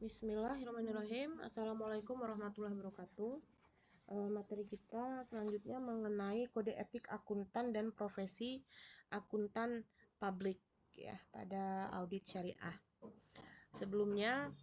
Bismillahirrahmanirrahim. Assalamualaikum warahmatullahi wabarakatuh. Materi kita selanjutnya mengenai kode etik akuntan dan profesi akuntan publik ya pada audit syariah. Sebelumnya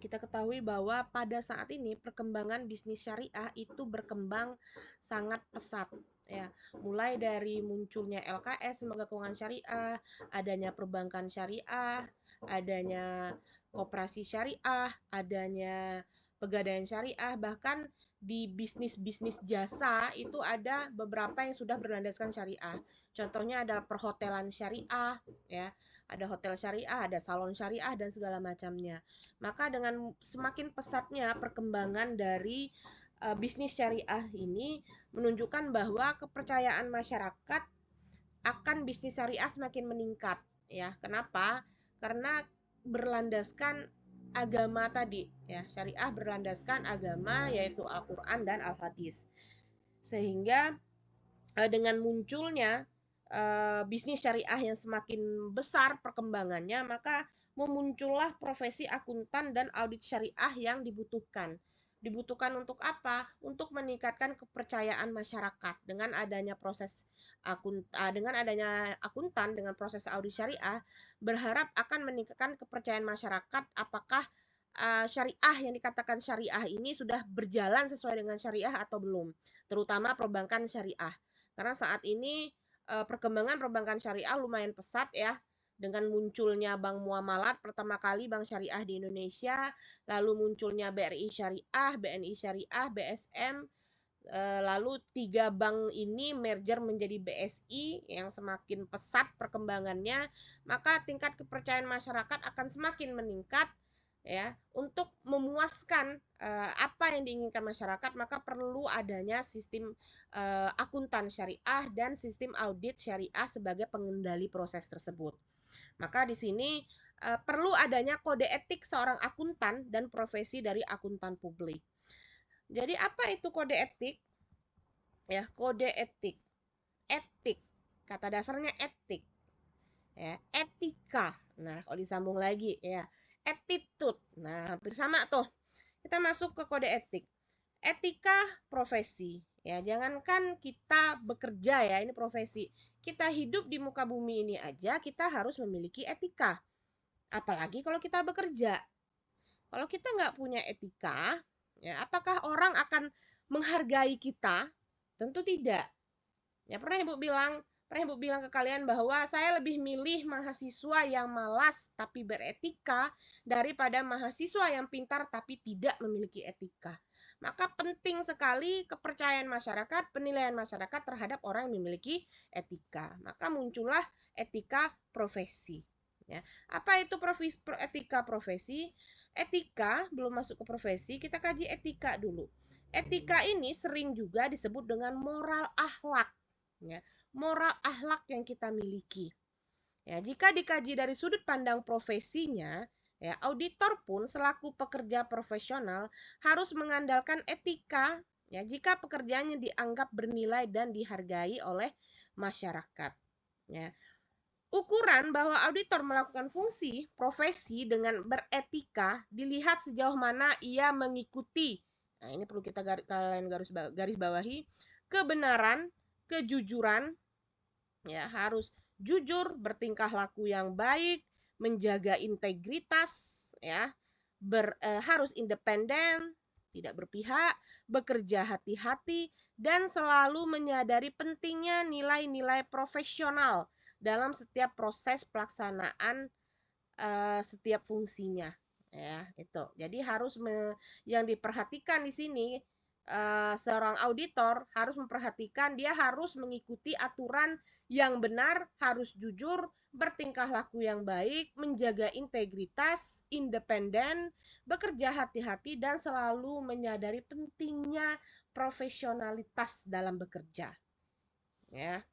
kita ketahui bahwa pada saat ini perkembangan bisnis syariah itu berkembang sangat pesat ya, mulai dari munculnya LKS lembaga keuangan syariah, adanya perbankan syariah, adanya koperasi syariah, adanya pegadaian syariah, bahkan di bisnis-bisnis jasa itu ada beberapa yang sudah berlandaskan syariah. Contohnya ada perhotelan syariah ya, ada hotel syariah, ada salon syariah dan segala macamnya. Maka dengan semakin pesatnya perkembangan dari bisnis syariah ini menunjukkan bahwa kepercayaan masyarakat akan bisnis syariah semakin meningkat ya. Kenapa? Karena berlandaskan agama tadi ya. Syariah berlandaskan agama yaitu Al-Qur'an dan Al-Hadis. Sehingga dengan munculnya bisnis syariah yang semakin besar perkembangannya, maka memuncullah profesi akuntan dan audit syariah yang dibutuhkan. Dibutuhkan untuk apa? Untuk meningkatkan kepercayaan masyarakat. Dengan adanya akuntan dengan proses audit syariah, berharap akan meningkatkan kepercayaan masyarakat apakah syariah yang dikatakan syariah ini sudah berjalan sesuai dengan syariah atau belum, terutama perbankan syariah. Karena saat ini perkembangan perbankan syariah lumayan pesat ya, dengan munculnya bank muamalat pertama kali bank syariah di Indonesia, lalu munculnya BRI Syariah, BNI Syariah, BSM, lalu 3 bank ini merger menjadi BSI yang semakin pesat perkembangannya, maka tingkat kepercayaan masyarakat akan semakin meningkat ya. Untuk memuaskan apa yang diinginkan masyarakat, maka perlu adanya sistem akuntan syariah dan sistem audit syariah sebagai pengendali proses tersebut. Maka di sini perlu adanya kode etik seorang akuntan dan profesi dari akuntan publik. Jadi apa itu kode etik? Ya, kode etik. Etik. Kata dasarnya etik. Ya, etika. Nah, kalau disambung lagi ya, attitude. Nah, hampir sama tuh. Kita masuk ke kode etik. Etika profesi. Ya, jangankan kita bekerja ya, ini profesi. Kita hidup di muka bumi ini aja, kita harus memiliki etika. Apalagi kalau kita bekerja. Kalau kita nggak punya etika, ya, apakah orang akan menghargai kita? Tentu tidak. Ya, pernah Ibu bilang ke kalian bahwa saya lebih milih mahasiswa yang malas tapi beretika daripada mahasiswa yang pintar tapi tidak memiliki etika. Maka penting sekali kepercayaan masyarakat, penilaian masyarakat terhadap orang yang memiliki etika. Maka muncullah etika profesi. Ya. Apa itu etika profesi? Etika, belum masuk ke profesi, kita kaji etika dulu. Etika ini sering juga disebut dengan moral akhlak. Ya. Moral akhlak yang kita miliki. Ya, jika dikaji dari sudut pandang profesinya, ya, auditor pun selaku pekerja profesional harus mengandalkan etika ya, jika pekerjaannya dianggap bernilai dan dihargai oleh masyarakat. Ya. Ukuran bahwa auditor melakukan fungsi profesi dengan beretika dilihat sejauh mana ia mengikuti. Nah, ini perlu kita kalian garis bawahi, kebenaran, kejujuran, ya, harus jujur, bertingkah laku yang baik, menjaga integritas, ya, harus independen, tidak berpihak, bekerja hati-hati, dan selalu menyadari pentingnya nilai-nilai profesional dalam setiap proses pelaksanaan setiap fungsinya. Ya, itu. Jadi harus yang diperhatikan di sini seorang auditor harus memperhatikan, dia harus mengikuti aturan yang benar, harus jujur, bertingkah laku yang baik, menjaga integritas, independen, bekerja hati-hati, dan selalu menyadari pentingnya profesionalitas dalam bekerja. Ya.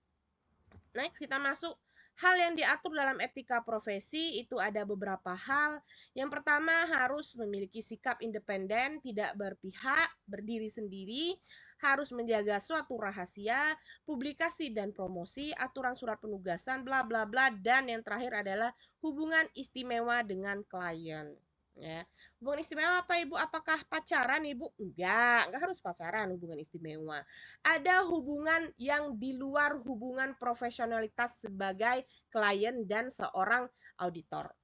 Next, kita masuk hal yang diatur dalam etika profesi. Itu ada beberapa hal. Yang pertama, harus memiliki sikap independen, tidak berpihak, berdiri sendiri, harus menjaga suatu rahasia, publikasi dan promosi, aturan surat penugasan, bla bla bla, dan yang terakhir adalah hubungan istimewa dengan klien. Ya. Hubungan istimewa apa Ibu? Apakah pacaran Ibu? Enggak harus pacaran hubungan istimewa. Ada hubungan yang di luar hubungan profesionalitas sebagai klien dan seorang auditor.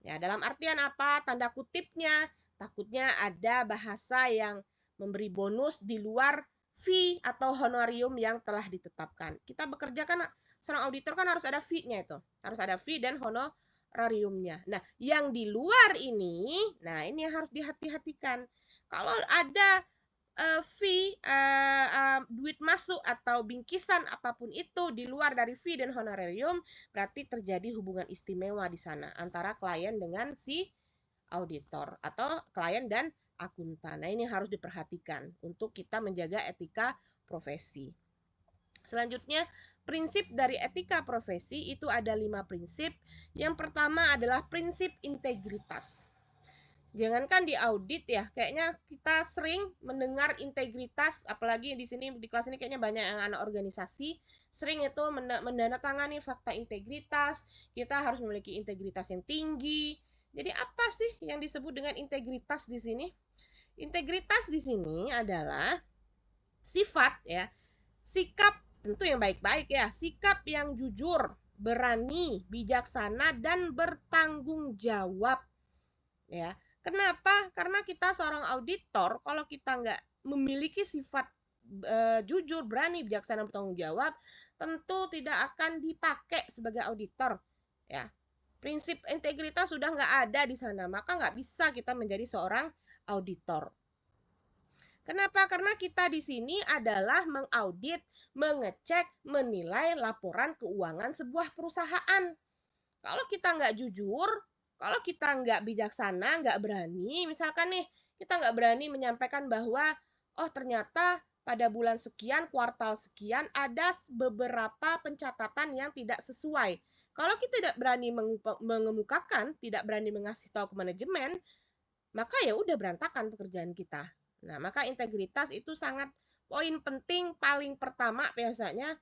Ya, dalam artian apa? Tanda kutipnya, takutnya ada bahasa yang memberi bonus di luar fee atau honorium yang telah ditetapkan. Kita bekerja kan, seorang auditor kan harus ada fee-nya itu. Harus ada fee dan honorariumnya. Nah, yang di luar ini, nah ini yang harus dihati-hatikan. Kalau ada fee, duit masuk atau bingkisan apapun itu di luar dari fee dan honorarium, berarti terjadi hubungan istimewa di sana antara klien dengan si auditor atau klien dan akuntan. Nah, ini harus diperhatikan untuk kita menjaga etika profesi. Selanjutnya, prinsip dari etika profesi itu ada 5 prinsip. Yang pertama adalah prinsip integritas. Jangankan di audit ya, kayaknya kita sering mendengar integritas, apalagi di sini di kelas ini kayaknya banyak yang anak organisasi, sering itu mendanatangani fakta integritas, kita harus memiliki integritas yang tinggi. Jadi apa sih yang disebut dengan integritas di sini? Integritas di sini adalah sifat ya, sikap tentu yang baik-baik ya, sikap yang jujur, berani, bijaksana dan bertanggung jawab. Ya, kenapa? Karena kita seorang auditor, kalau kita nggak memiliki sifat jujur, berani, bijaksana, bertanggung jawab, tentu tidak akan dipakai sebagai auditor. Ya, prinsip integritas sudah nggak ada di sana, maka nggak bisa kita menjadi seorang auditor. Kenapa? Karena kita di sini adalah mengaudit, mengecek, menilai laporan keuangan sebuah perusahaan. Kalau kita nggak jujur, kalau kita nggak bijaksana, nggak berani, misalkan nih, kita nggak berani menyampaikan bahwa, oh ternyata pada bulan sekian, kuartal sekian, ada beberapa pencatatan yang tidak sesuai. Kalau kita tidak berani mengemukakan, tidak berani mengasih tahu ke manajemen, maka ya udah berantakan pekerjaan kita. Nah, maka integritas itu sangat poin penting paling pertama biasanya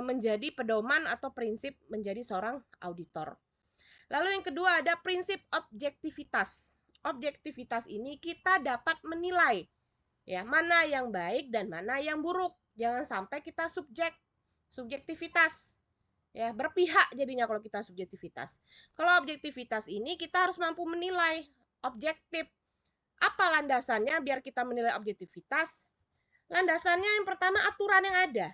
menjadi pedoman atau prinsip menjadi seorang auditor. Lalu yang kedua ada prinsip objektivitas. Objektivitas ini kita dapat menilai ya mana yang baik dan mana yang buruk. Jangan sampai kita subjektivitas. Ya, berpihak jadinya kalau kita subjektivitas. Kalau objektivitas ini kita harus mampu menilai objektif. Apa landasannya biar kita menilai objektivitas? Landasannya yang pertama aturan yang ada.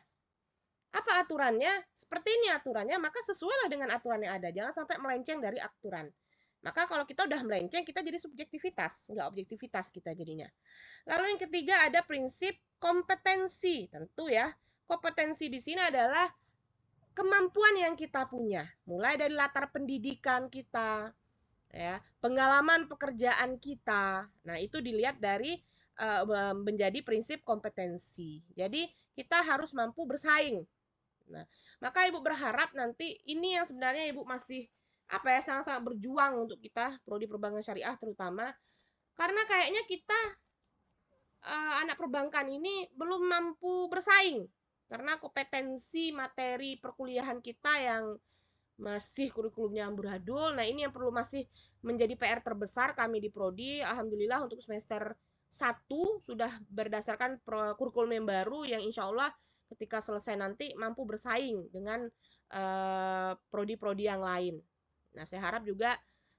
Apa aturannya? Seperti ini aturannya, maka sesuailah dengan aturan yang ada. Jangan sampai melenceng dari aturan. Maka kalau kita udah melenceng, kita jadi subjektivitas, nggak objektivitas kita jadinya. Lalu yang ketiga ada prinsip kompetensi. Tentu ya, kompetensi di sini adalah kemampuan yang kita punya. Mulai dari latar pendidikan kita, ya, pengalaman pekerjaan kita. Nah, itu dilihat dari menjadi prinsip kompetensi. Jadi, kita harus mampu bersaing. Nah, maka Ibu berharap nanti ini yang sebenarnya Ibu masih sangat-sangat berjuang untuk kita prodi perbankan syariah terutama karena kayaknya kita anak perbankan ini belum mampu bersaing karena kompetensi materi perkuliahan kita yang masih kurikulumnya amburadul. Nah, ini yang perlu masih menjadi PR terbesar kami di prodi. Alhamdulillah untuk semester 1 sudah berdasarkan kurikulum yang baru yang insya Allah ketika selesai nanti mampu bersaing dengan prodi-prodi yang lain. Nah, saya harap juga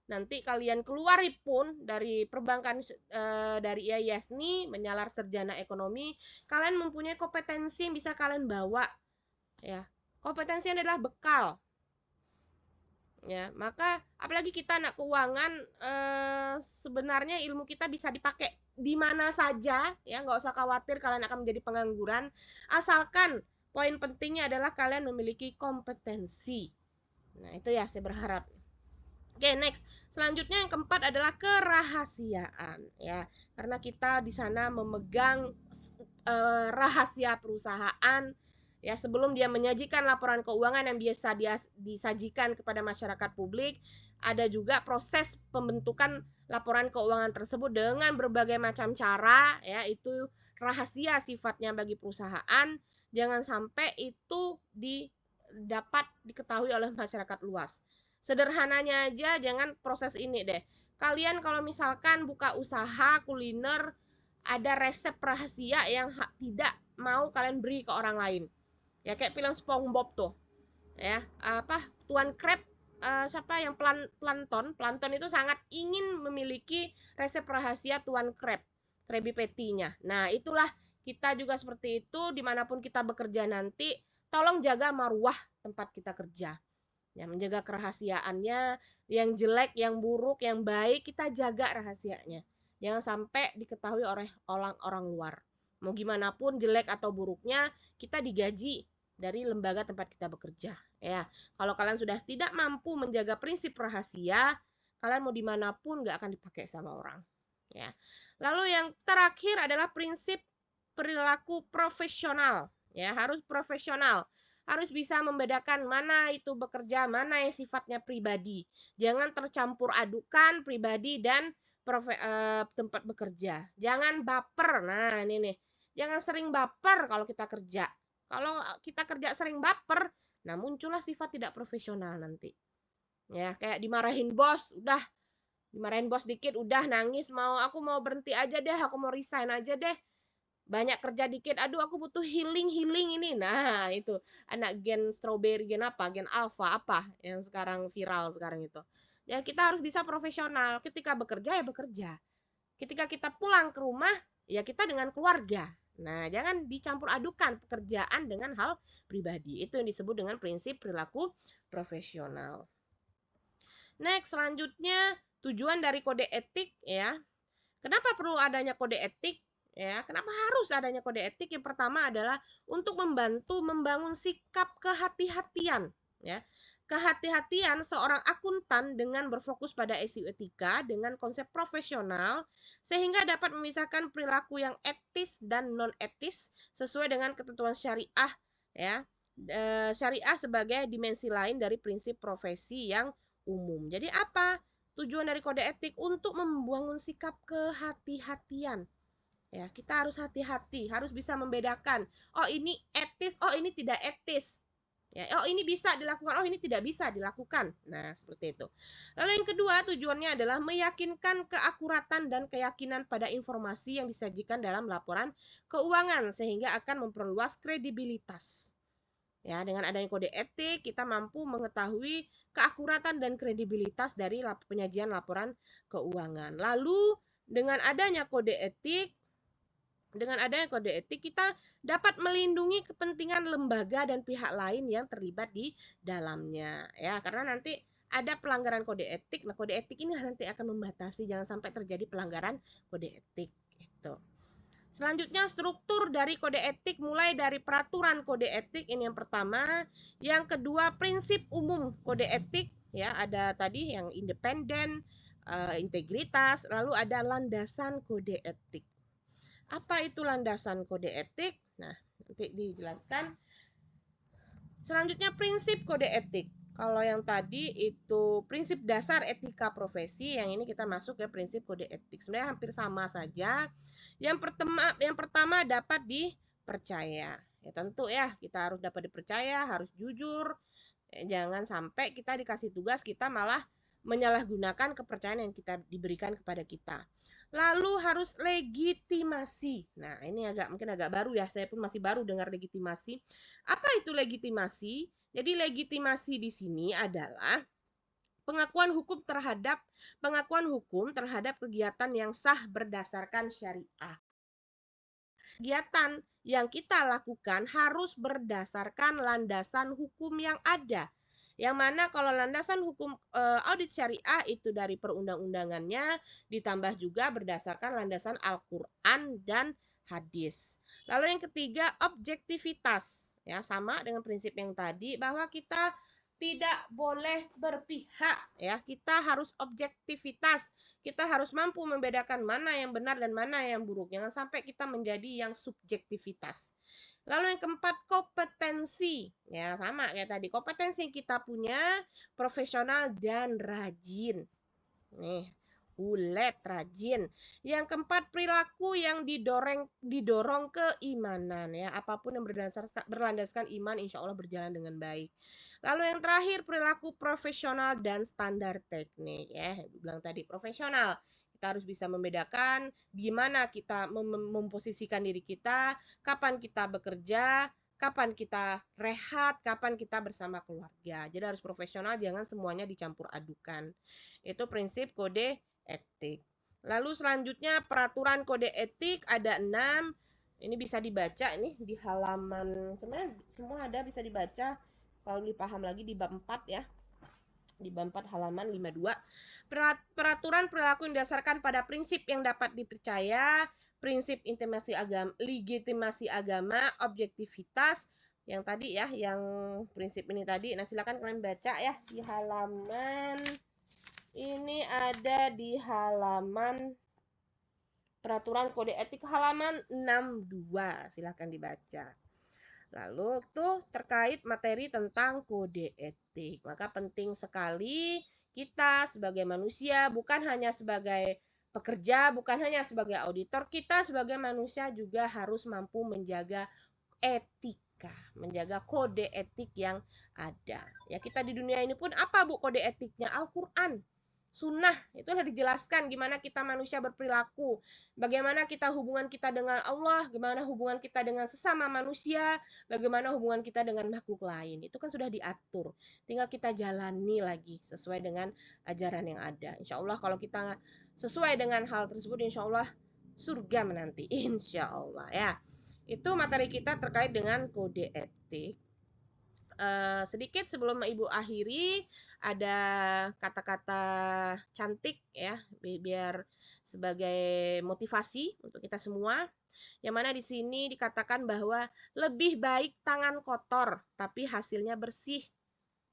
nanti kalian keluar pun dari perbankan dari IAISNI menyalar sarjana ekonomi, kalian mempunyai kompetensi yang bisa kalian bawa. Ya, kompetensi adalah bekal. Ya, maka apalagi kita anak keuangan sebenarnya ilmu kita bisa dipakai di mana saja ya, nggak usah khawatir kalian akan menjadi pengangguran asalkan poin pentingnya adalah kalian memiliki kompetensi. Nah, itu ya saya berharap. Oke, next. Selanjutnya yang keempat adalah kerahasiaan ya. Karena kita di sana memegang rahasia perusahaan ya, sebelum dia menyajikan laporan keuangan yang biasa disajikan kepada masyarakat publik, ada juga proses pembentukan laporan keuangan tersebut dengan berbagai macam cara ya, itu rahasia sifatnya bagi perusahaan, jangan sampai itu dapat diketahui oleh masyarakat luas. Sederhananya aja, jangan proses ini deh. Kalian kalau misalkan buka usaha kuliner, ada resep rahasia yang tidak mau kalian beri ke orang lain. Ya kayak film SpongeBob tuh. Ya, apa Tuan Crab, siapa yang Plankton itu sangat ingin memiliki resep rahasia Tuan Crab, Krabby Patty-nya. Nah, itulah kita juga seperti itu dimanapun kita bekerja nanti, tolong jaga marwah tempat kita kerja. Ya, menjaga kerahasiaannya, yang jelek, yang buruk, yang baik, kita jaga rahasianya. Jangan sampai diketahui oleh orang-orang luar. Mau gimana pun jelek atau buruknya, kita digaji dari lembaga tempat kita bekerja. Ya, kalau kalian sudah tidak mampu menjaga prinsip rahasia, kalian mau dimanapun nggak akan dipakai sama orang. Ya. Lalu yang terakhir adalah prinsip perilaku profesional. Ya, harus profesional. Harus bisa membedakan mana itu bekerja, mana yang sifatnya pribadi. Jangan tercampur adukan pribadi dan tempat bekerja. Jangan baper. Nah, ini nih. Jangan sering baper kalau kita kerja. Kalau kita kerja sering baper, nah muncullah sifat tidak profesional nanti. Ya, kayak dimarahin bos, udah dimarahin bos dikit udah nangis, aku mau berhenti aja deh, aku mau resign aja deh. Banyak kerja dikit, aduh aku butuh healing ini. Nah, itu anak gen strawberry, gen apa, gen alpha apa yang sekarang viral sekarang itu. Ya, kita harus bisa profesional. Ketika bekerja ya bekerja. Ketika kita pulang ke rumah, ya kita dengan keluarga. Nah, jangan dicampur adukan pekerjaan dengan hal pribadi. Itu yang disebut dengan prinsip perilaku profesional. Next, selanjutnya tujuan dari kode etik ya. Kenapa perlu adanya kode etik? Ya, kenapa harus adanya kode etik? Yang pertama adalah untuk membantu membangun sikap kehati-hatian, ya. Kehati-hatian seorang akuntan dengan berfokus pada isu etika dengan konsep profesional sehingga dapat memisahkan perilaku yang etis dan non etis sesuai dengan ketentuan syariah, ya. Syariah sebagai dimensi lain dari prinsip profesi yang umum. Jadi apa? Tujuan dari kode etik untuk membangun sikap kehati-hatian. Ya, kita harus hati-hati, harus bisa membedakan. Oh, ini etis, oh ini tidak etis. Ya, oh ini bisa dilakukan, oh ini tidak bisa dilakukan. Nah, seperti itu. Lalu yang kedua, tujuannya adalah meyakinkan keakuratan dan keyakinan pada informasi yang disajikan dalam laporan keuangan sehingga akan memperluas kredibilitas. Ya, dengan adanya kode etik, kita mampu mengetahui keakuratan dan kredibilitas dari penyajian laporan keuangan. Lalu, dengan adanya kode etik, kita dapat melindungi kepentingan lembaga dan pihak lain yang terlibat di dalamnya. Ya, karena nanti ada pelanggaran kode etik. Nah, kode etik ini nanti akan membatasi jangan sampai terjadi pelanggaran kode etik. Gitu. Selanjutnya struktur dari kode etik mulai dari peraturan kode etik ini yang pertama, yang kedua prinsip umum kode etik ya ada tadi yang independen, integritas, lalu ada landasan kode etik. Apa itu landasan kode etik? Nah, nanti dijelaskan. Selanjutnya prinsip kode etik. Kalau yang tadi itu prinsip dasar etika profesi, yang ini kita masuk ke prinsip kode etik. Sebenarnya hampir sama saja. Yang pertama dapat dipercaya. Ya tentu ya, kita harus dapat dipercaya, harus jujur. Jangan sampai kita dikasih tugas kita malah menyalahgunakan kepercayaan yang kita diberikan kepada kita. Lalu harus legitimasi. Nah, ini mungkin agak baru ya. Saya pun masih baru dengar legitimasi. Apa itu legitimasi? Jadi legitimasi di sini adalah pengakuan hukum terhadap kegiatan yang sah berdasarkan syariah. Kegiatan yang kita lakukan harus berdasarkan landasan hukum yang ada. Yang mana kalau landasan hukum audit syariah itu dari perundang-undangannya ditambah juga berdasarkan landasan Al-Qur'an dan hadis. Lalu yang ketiga, objektivitas. Ya, sama dengan prinsip yang tadi bahwa kita tidak boleh berpihak ya. Kita harus objektivitas. Kita harus mampu membedakan mana yang benar dan mana yang buruk. Jangan sampai kita menjadi yang subjektivitas. Lalu yang keempat, kompetensi. Ya, sama kayak tadi. Kompetensi yang kita punya, profesional dan rajin. Nih, ulet, rajin. Yang keempat, perilaku yang didorong keimanan. Ya, apapun yang berlandaskan iman, insya Allah berjalan dengan baik. Lalu yang terakhir, perilaku profesional dan standar teknik. Ya, Ibu bilang tadi profesional. Kita harus bisa membedakan gimana kita memposisikan diri kita, kapan kita bekerja, kapan kita rehat, kapan kita bersama keluarga. Jadi harus profesional, jangan semuanya dicampur adukan. Itu prinsip kode etik. Lalu selanjutnya peraturan kode etik ada 6. Ini bisa dibaca nih di halaman, sebenarnya semua ada, bisa dibaca kalau dipaham lagi di bab 4 ya. Di bab 4 halaman 52. Peraturan perilaku yang didasarkan pada prinsip yang dapat dipercaya, prinsip intimasi agama, legitimasi agama, objektivitas, yang tadi ya, yang prinsip ini tadi. Nah, silakan kalian baca ya di halaman ini, ada di halaman peraturan kode etik halaman 62. Silakan dibaca. Lalu tuh terkait materi tentang kode etik. Maka penting sekali kita sebagai manusia, bukan hanya sebagai pekerja, bukan hanya sebagai auditor, kita sebagai manusia juga harus mampu menjaga etika, menjaga kode etik yang ada. Ya, kita di dunia ini pun apa Bu kode etiknya? Al-Qur'an. Sunnah, itu sudah dijelaskan gimana kita manusia berperilaku, bagaimana kita hubungan kita dengan Allah, bagaimana hubungan kita dengan sesama manusia, bagaimana hubungan kita dengan makhluk lain. Itu kan sudah diatur, tinggal kita jalani lagi sesuai dengan ajaran yang ada. Insya Allah kalau kita sesuai dengan hal tersebut, insya Allah surga menanti, insya Allah ya. Itu materi kita terkait dengan kode etik. Sedikit sebelum Ibu akhiri, ada kata-kata cantik ya, biar sebagai motivasi untuk kita semua. Yang mana di sini dikatakan bahwa lebih baik tangan kotor tapi hasilnya bersih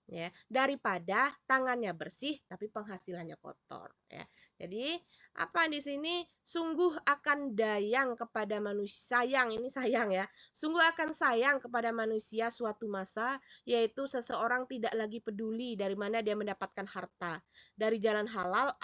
ya, daripada tangannya bersih tapi penghasilannya kotor ya. Jadi apa di sini, sungguh akan dayang kepada manusia, sayang, ini sayang ya, sungguh akan sayang kepada manusia suatu masa, yaitu seseorang tidak lagi peduli dari mana dia mendapatkan harta, dari jalan halal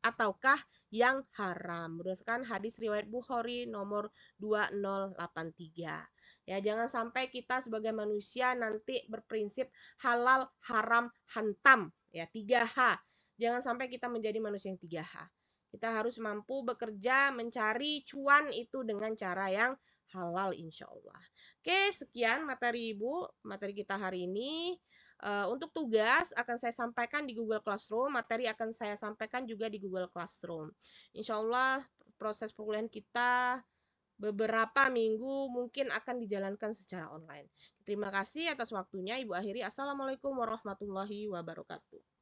ataukah yang haram, berdasarkan hadis riwayat Bukhari nomor 2083. Ya, jangan sampai kita sebagai manusia nanti berprinsip halal, haram, hantam. Ya, 3H. Jangan sampai kita menjadi manusia yang 3H. Kita harus mampu bekerja, mencari cuan itu dengan cara yang halal insya Allah. Oke, sekian materi Ibu, materi kita hari ini. Untuk tugas akan saya sampaikan di Google Classroom, materi akan saya sampaikan juga di Google Classroom. Insya Allah proses perkuliahan kita beberapa minggu mungkin akan dijalankan secara online. Terima kasih atas waktunya. Ibu akhiri. Assalamualaikum warahmatullahi wabarakatuh.